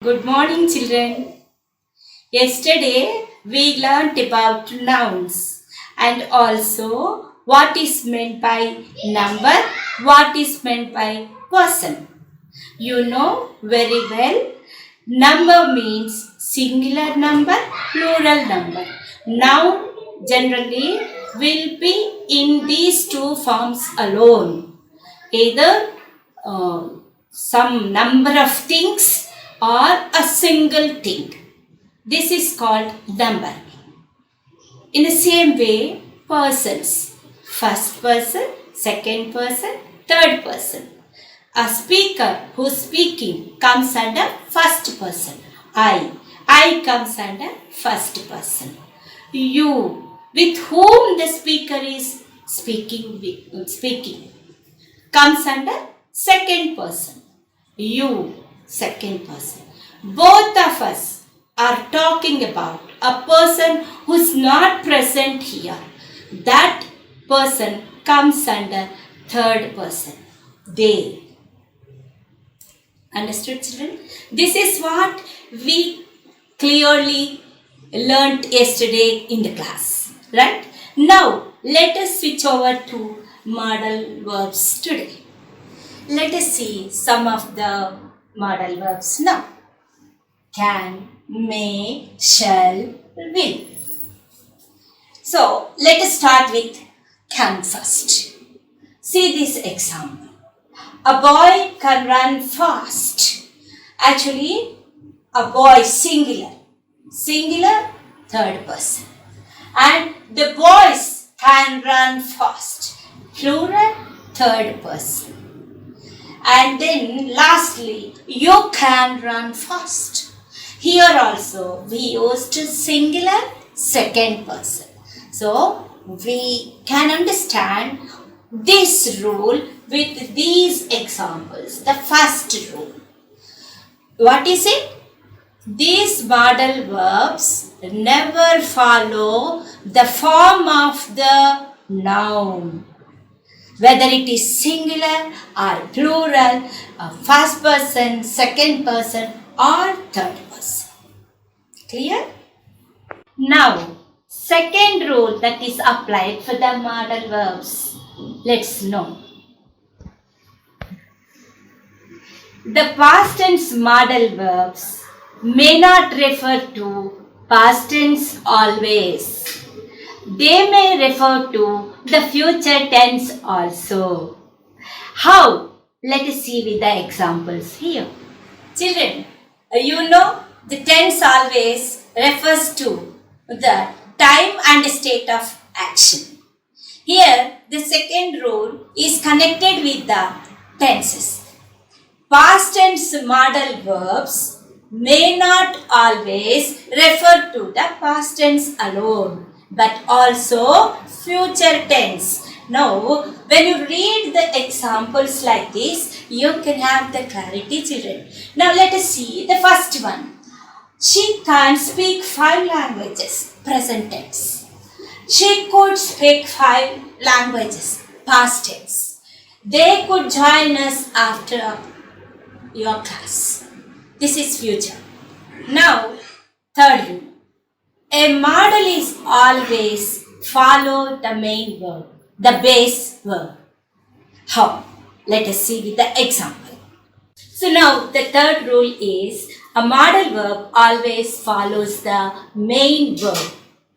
Good morning, children. Yesterday we learnt about nouns and also what is meant by number, what is meant by person. You know very well, number means singular number, plural number. Noun generally will be in these two forms alone. Either uh, some number of things or a single thing. This is called number. In the same way, persons. First person, second person, third person. A speaker who is speaking comes under first person. I comes under first person. You, with whom the speaker is speaking comes under second person. You, second person. Both of us are talking about a person who is not present here. That person comes under third person. They. Understood, children? This is what we clearly learnt yesterday in the class. Right? Now, let us switch over to modal verbs today. Let us see some of the modal verbs now. Can, may, shall, will. So, let us start with can first. See this example. A boy can run fast. Actually, a boy singular. Singular, third person. And the boys can run fast. Plural, third person. And then lastly, you can run fast. Here also we used singular, second person. So we can understand this rule with these examples. The first rule. What is it? These modal verbs never follow the form of the noun. Whether it is singular or plural, first person, second person or third person. Clear? Now, second rule that is applied for the modal verbs. Let's know. The past tense modal verbs may not refer to past tense always. They may refer to the future tense also. How? Let us see with the examples here. Children, you know the tense always refers to the time and state of action. Here, the second rule is connected with the tenses. Past tense modal verbs may not always refer to the past tense alone, but also future tense. Now, when you read the examples like this, you can have the clarity, children. Now, let us see the first one. She can speak 5 languages, present tense. She could speak 5 languages, past tense. They could join us after your class. This is future. Now, third rule. A model is always follow the main verb, the base verb. How? Let us see with the example. So now the third rule is a model verb always follows the main verb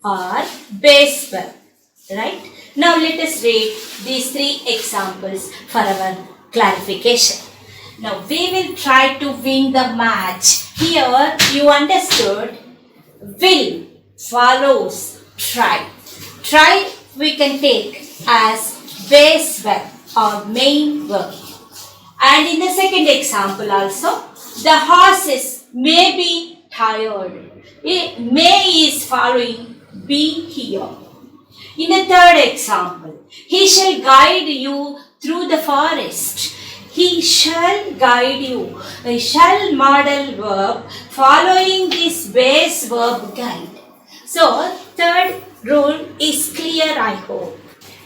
or base verb. Right? Now let us read these 3 examples for our clarification. Now we will try to win the match. Here you understood will follows try. Try we can take as base verb or main verb. And in the second example also, the horses may be tired. May is following be here. In the third example, he shall guide you through the forest. He shall guide you. A shall modal verb following this base verb guide. So, third rule is clear, I hope.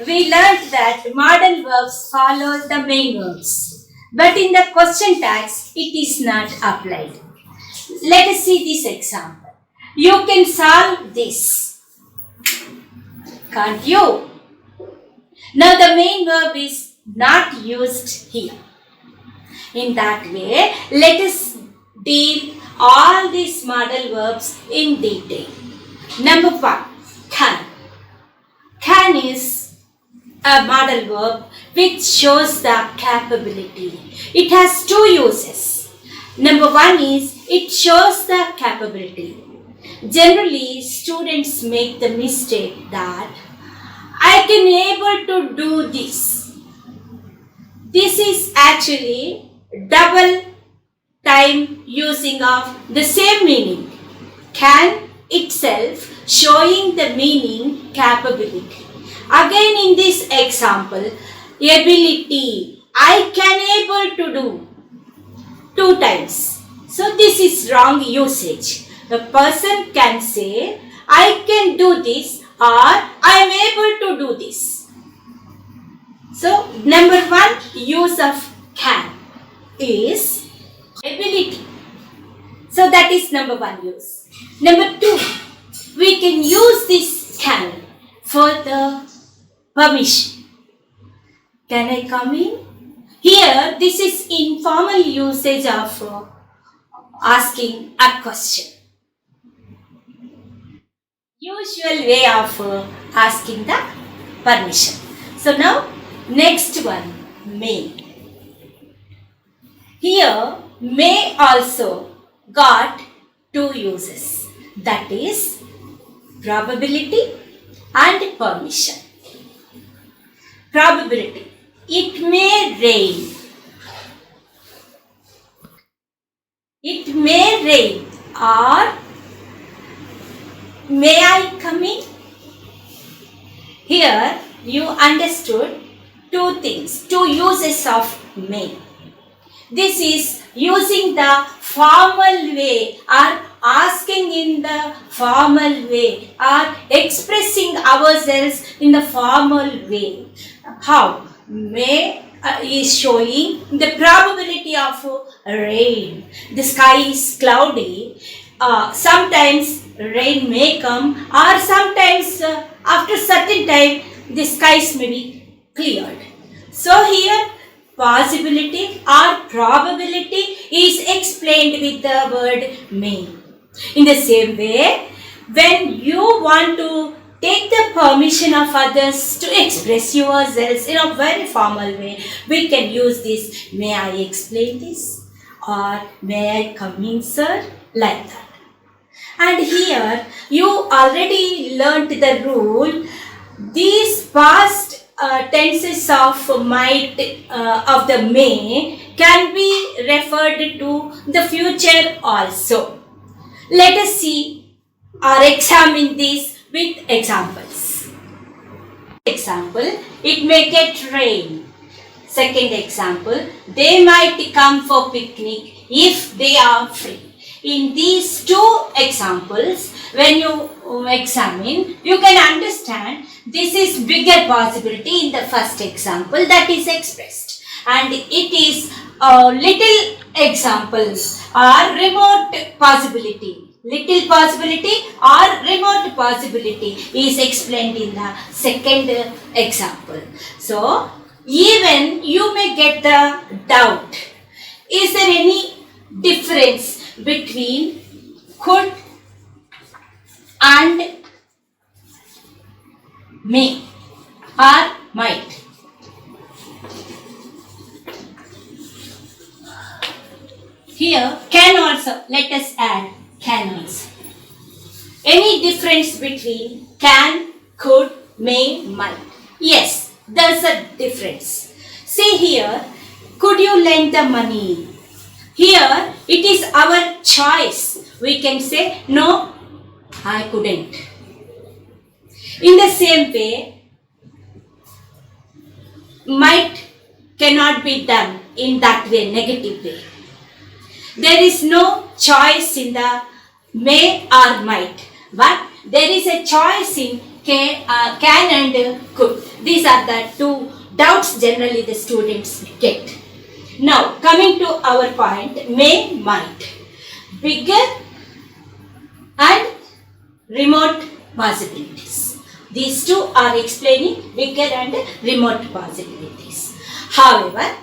We learned that modal verbs follow the main verbs. But in the question tags, it is not applied. us see this example. You can solve this, can't you? Now the main verb is not used here. In that way, let us deal all these modal verbs in detail. Number 1, can. Can is a modal verb which shows the capability. It has two uses. Number 1 is it shows the capability. Generally, students make the mistake that I can able to do this. This is actually double time using of the same meaning. Can itself showing the meaning capability. Again in this example, ability, I can able to do 2 times. So this is wrong usage. The person can say, I can do this or I am able to do this. So number 1 use of can is ability. So that is number 1 use. Number 2, we can use this can for the permission. Can I come in? Here, this is informal usage of asking a question. Usual way of asking the permission. So now, next one, may. Here, may also got 2 uses. That is probability and permission. Probability. It may rain. It may rain or may I come in? Here you understood 2 things, 2 uses of may. This is using the formal way or asking in the formal way or expressing ourselves in the formal way. How? May is showing the probability of rain. The sky is cloudy. Sometimes rain may come or sometimes after certain time the skies may be cleared. So here possibility or probability is explained with the word may. In the same way, when you want to take the permission of others to express yourselves in a very formal way, we can use this, may I explain this? Or may I come in, sir? Like that. And here, you already learnt the rule. These past tenses of might, of the may, can be referred to the future also. Let us see or examine this with examples. Example, it may get rain. Second example, they might come for picnic if they are free. In these 2 examples, when you examine, you can understand this is bigger possibility in the first example that is expressed. And it is little examples or remote possibility. Little possibility or remote possibility is explained in the second example. So, even you may get the doubt. Is there any difference between could and may or might? Here, can also, let us add can also. Any difference between can, could, may, might? Yes, there's a difference. See here, could you lend the money? Here, it is our choice. We can say, no, I couldn't. In the same way, might cannot be done in that way, negative way. There is no choice in the may or might, but there is a choice in can and could. These are the 2 doubts generally the students get. Now, coming to our point, may, might. Bigger remote possibilities. These two are explaining bigger and remote possibilities. However,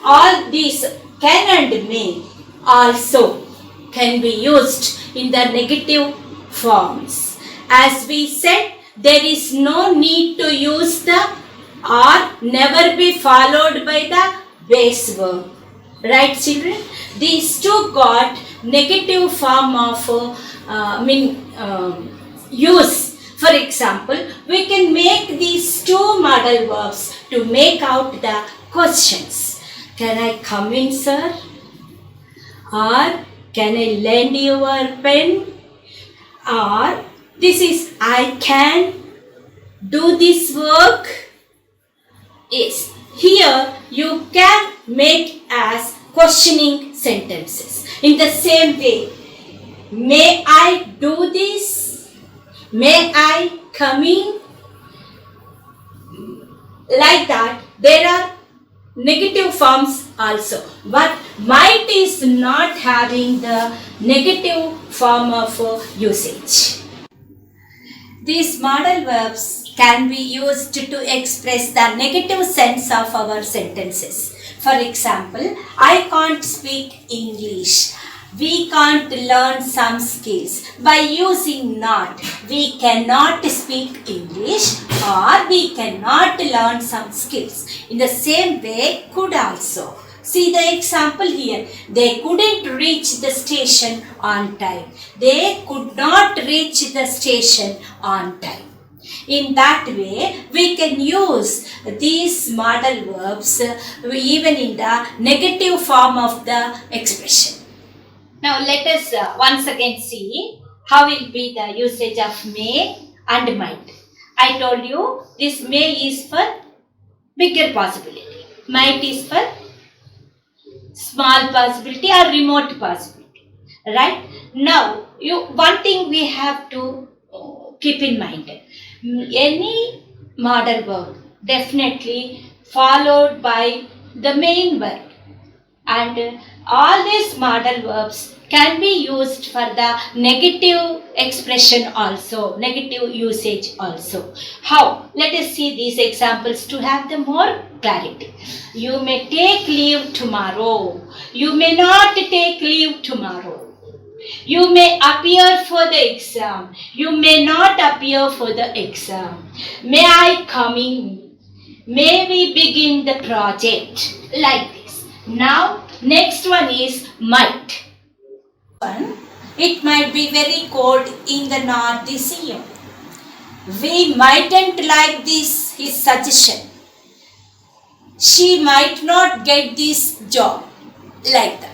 all these can and may also can be used in the negative forms. As we said, there is no need to use the or never be followed by the base verb. Right, children? These two got negative form of use. For example, we can make these two modal verbs to make out the questions. Can I come in, sir? Or can I lend your pen? Or this is I can do this work. Is here you can make as questioning sentences. In the same way, may I do this? May I come in? Like that, there are negative forms also. But might is not having the negative form of usage. These modal verbs can be used to express the negative sense of our sentences. For example, I can't speak English. We can't learn some skills. By using not, we cannot speak English or we cannot learn some skills. In the same way, could also. See the example here. They couldn't reach the station on time. They could not reach the station on time. In that way, we can use these modal verbs even in the negative form of the expression. Now let us once again see how will be the usage of may and might. I told you this may is for bigger possibility. Might is for small possibility or remote possibility. Right? Now, one thing we have to keep in mind. Any modal verb definitely followed by the main verb. And all these modal verbs can be used for the negative expression also, negative usage also. How? Let us see these examples to have the more clarity. You may take leave tomorrow. You may not take leave tomorrow. You may appear for the exam. You may not appear for the exam. May I come in? May we begin the project? Like this. Now, next one is might. It might be very cold in the north this year. We mightn't like this, his suggestion. She might not get this job. Like that.